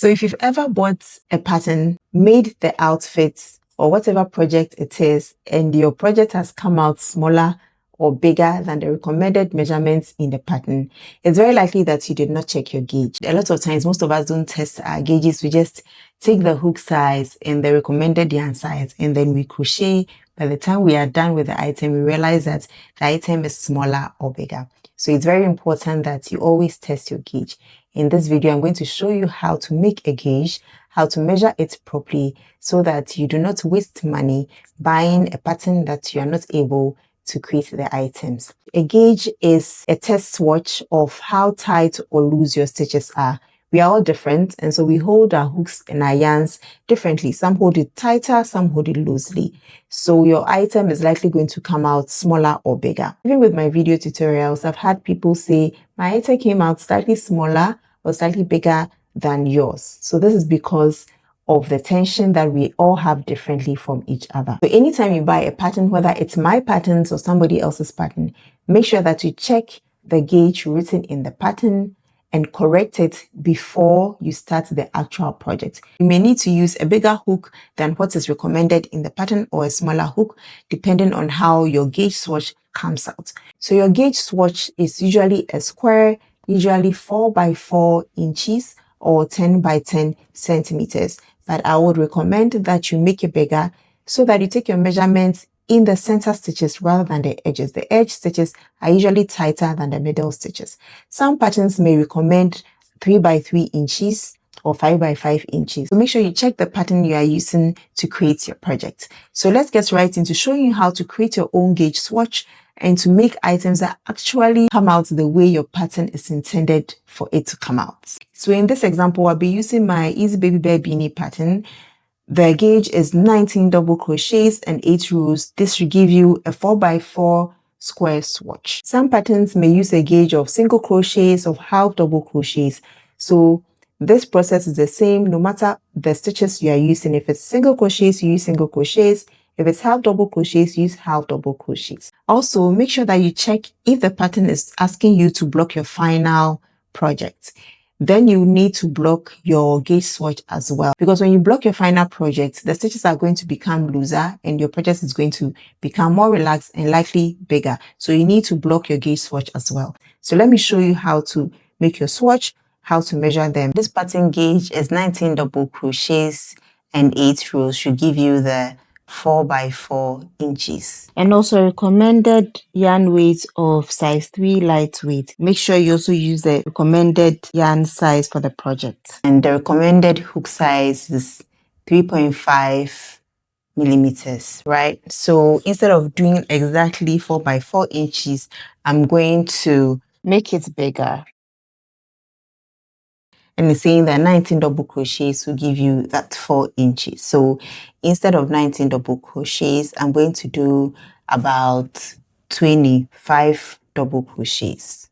So if you've ever bought a pattern, made the outfit or whatever project it is, and your project has come out smaller or bigger than the recommended measurements in the pattern, it's very likely that you did not check your gauge. A lot of times, most of us don't test our gauges. We just take the hook size and the recommended yarn size, and then we crochet. By the time we are done with the item, we realize that the item is smaller or bigger. So it's very important that you always test your gauge. In this video, I'm going to show you how to make a gauge, how to measure it properly so that you do not waste money buying a pattern that you are not able to create the items. A gauge is a test swatch of how tight or loose your stitches are. We are all different, and so we hold our hooks and our yarns differently. Some hold it tighter, some hold it loosely. So your item is likely going to come out smaller or bigger. Even with my video tutorials, I've had people say, my item came out slightly smaller or slightly bigger than yours. So this is because of the tension that we all have differently from each other. So anytime you buy a pattern, whether it's my patterns or somebody else's pattern, make sure that you check the gauge written in the pattern and correct it before you start the actual project. You may need to use a bigger hook than what is recommended in the pattern or a smaller hook, depending on how your gauge swatch comes out. So your gauge swatch is usually a square, usually 4 by 4 inches or 10 by 10 centimeters. But I would recommend that you make it bigger so that you take your measurements in the center stitches rather than the edges. The edge stitches are usually tighter than the middle stitches. Some patterns may recommend 3 by 3 inches or 5 by 5 inches. So make sure you check the pattern you are using to create your project. So let's get right into showing you how to create your own gauge swatch and to make items that actually come out the way your pattern is intended for it to come out. So in this example, I'll be using my Easy Baby Bear Beanie pattern. The gauge is 19 double crochets and 8 rows. This should give you a 4 by 4 square swatch. Some patterns may use a gauge of single crochets or half double crochets. So this process is the same no matter the stitches you are using. If it's single crochets, you use single crochets. If it's half double crochets, use half double crochets. Also, make sure that you check if the pattern is asking you to block your final project. Then you need to block your gauge swatch as well. Because when you block your final project, the stitches are going to become looser and your project is going to become more relaxed and likely bigger. So you need to block your gauge swatch as well. So let me show you how to make your swatch, how to measure them. This pattern gauge is 19 double crochets and 8 rows, should give you the 4 by 4 inches. And also recommended yarn weight of size 3 lightweight. Make sure you also use the recommended yarn size for the project. And the recommended hook size is 3.5 millimeters, right? So instead of doing exactly 4 by 4 inches, I'm going to make it bigger. And it's saying that 19 double crochets will give you that 4 inches. So instead of 19 double crochets, I'm going to do about 25 double crochets.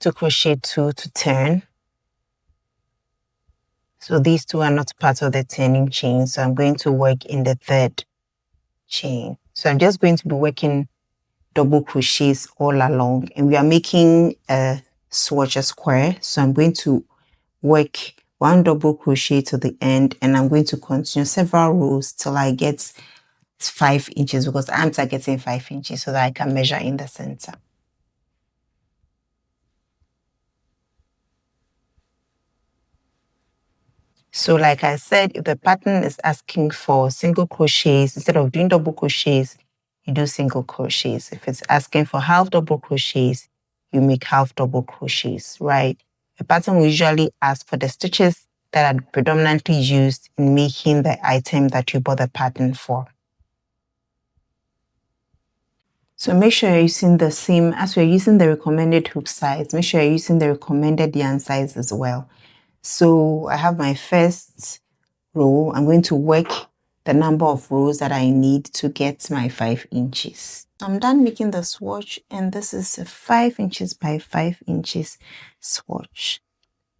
To crochet 2 to turn. So these two are not part of the turning chain. So I'm going to work in the 3rd chain. So I'm just going to be working double crochets all along, and we are making a swatch, a square. So I'm going to work 1 double crochet to the end, and I'm going to continue several rows till I get 5 inches, because I'm targeting 5 inches so that I can measure in the center. So like I said, if the pattern is asking for single crochets, instead of doing double crochets, you do single crochets. If it's asking for half double crochets, you make half double crochets, right? The pattern will usually ask for the stitches that are predominantly used in making the item that you bought the pattern for. So make sure you're using the same, as we're using the recommended hook size, make sure you're using the recommended yarn size as well. So I have my first row. I'm going to work the number of rows that I need to get my 5 inches. I'm done making the swatch, and this is a 5 inches by 5 inches swatch.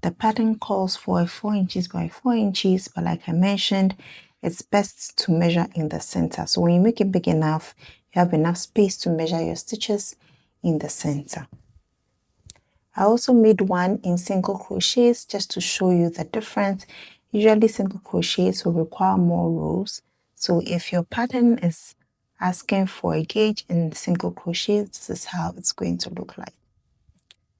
The pattern calls for a 4 inches by 4 inches, but like I mentioned, it's best to measure in the center. So when you make it big enough, you have enough space to measure your stitches in the center. I also made one in single crochets just to show you the difference. Usually single crochets will require more rows. So if your pattern is asking for a gauge in single crochet, this is how it's going to look like.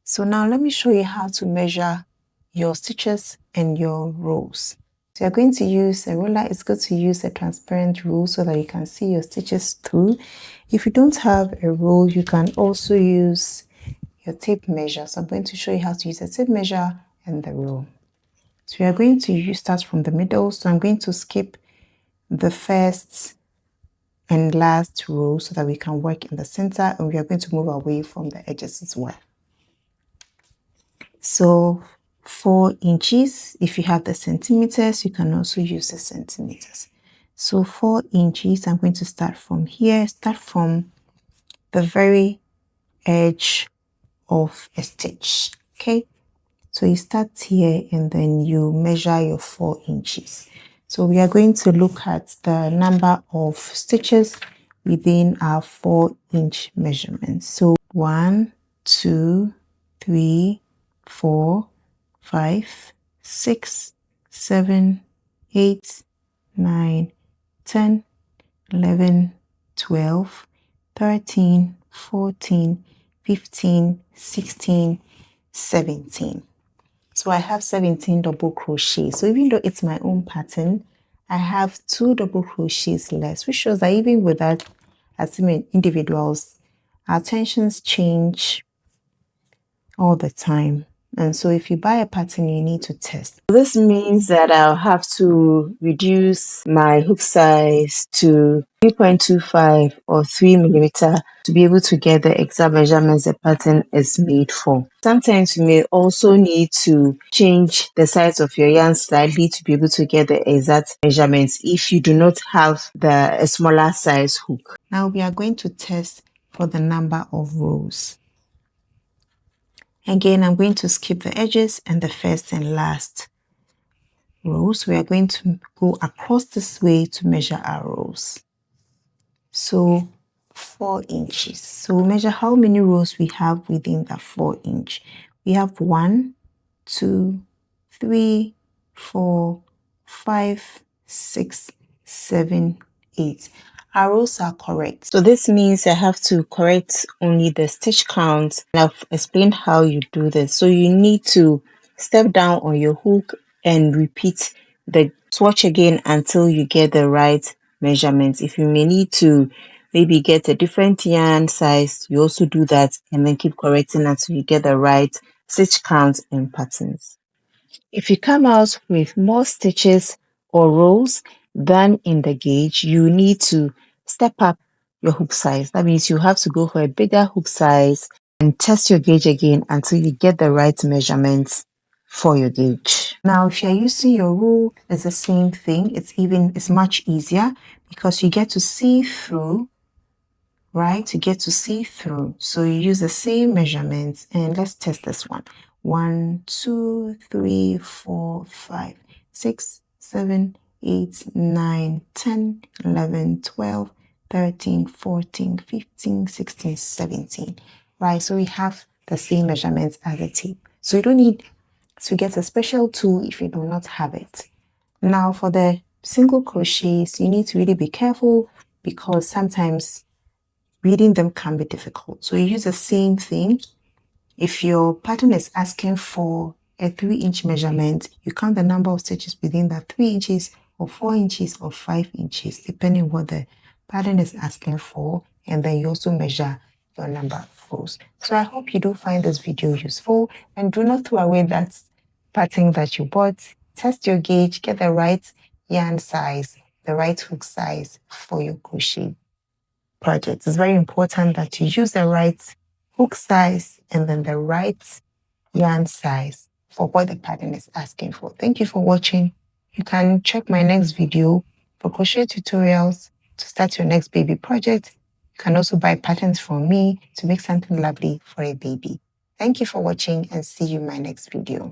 So now let me show you how to measure your stitches and your rows. So you're going to use a ruler. It's good to use a transparent rule so that you can see your stitches through. If you don't have a rule, you can also use your tape measure. So I'm going to show you how to use a tape measure and the rule. So we are going to start from the middle. So I'm going to skip the first and last row so that we can work in the center, and we are going to move away from the edges as well. So 4 inches, if you have the centimeters, you can also use the centimeters. So 4 inches, I'm going to start from here, start from the very edge of a stitch. Okay, so you start here and then you measure your 4 inches. So we are going to look at the number of stitches within our 4-inch measurement. So 1, 2, 3, 4, 5, 6, 7, 8, 9, 10, 11, 12, 13, 14, 15, 16, 17. So I have 17 double crochets. So even though it's my own pattern, I have 2 double crochets less, which shows that even with that, as individuals, our tensions change all the time. And so if you buy a pattern, you need to test. This means that I'll have to reduce my hook size to 3.25 or 3 millimeter to be able to get the exact measurements the pattern is made for. Sometimes you may also need to change the size of your yarn slightly to be able to get the exact measurements if you do not have a smaller size hook. Now we are going to test for the number of rows. Again, I'm going to skip the edges and the first and last rows. We are going to go across this way to measure our rows. So 4 inches. So we'll measure how many rows we have within that 4 inch. We have 1, 2, 3, 4, 5, 6, 7, 8. Our rows are correct. So this means I have to correct only the stitch count. And I've explained how you do this. So you need to step down on your hook and repeat the swatch again until you get the right measurements. If you may need to maybe get a different yarn size, you also do that and then keep correcting until you get the right stitch count and patterns. If you come out with more stitches or rows than in the gauge, you need to step up your hook size. That means you have to go for a bigger hook size and test your gauge again until you get the right measurements for your gauge. Now, if you're using your rule, it's the same thing. It's much easier because you get to see through, right? You get to see through. So you use the same measurements, and let's test this one. 1, 2, 3, 4, 5, 6, 7, 8, 9, 10, 11, 12, 13, 14, 15, 16, 17. Right? So we have the same measurements as the tape. So you don't need to get a special tool if you do not have it. Now for the single crochets, you need to really be careful because sometimes reading them can be difficult. So you use the same thing. If your pattern is asking for a 3-inch measurement, you count the number of stitches within that 3 inches or 4 inches or 5 inches, depending what the pattern is asking for. And then you also measure your number of rows. So I hope you do find this video useful, and do not throw away that pattern that you bought. Test your gauge, get the right yarn size, the right hook size for your crochet project. It's very important that you use the right hook size and then the right yarn size for what the pattern is asking for. Thank you for watching. You can check my next video for crochet tutorials to start your next baby project. You can also buy patterns from me to make something lovely for a baby. Thank you for watching, and see you in my next video.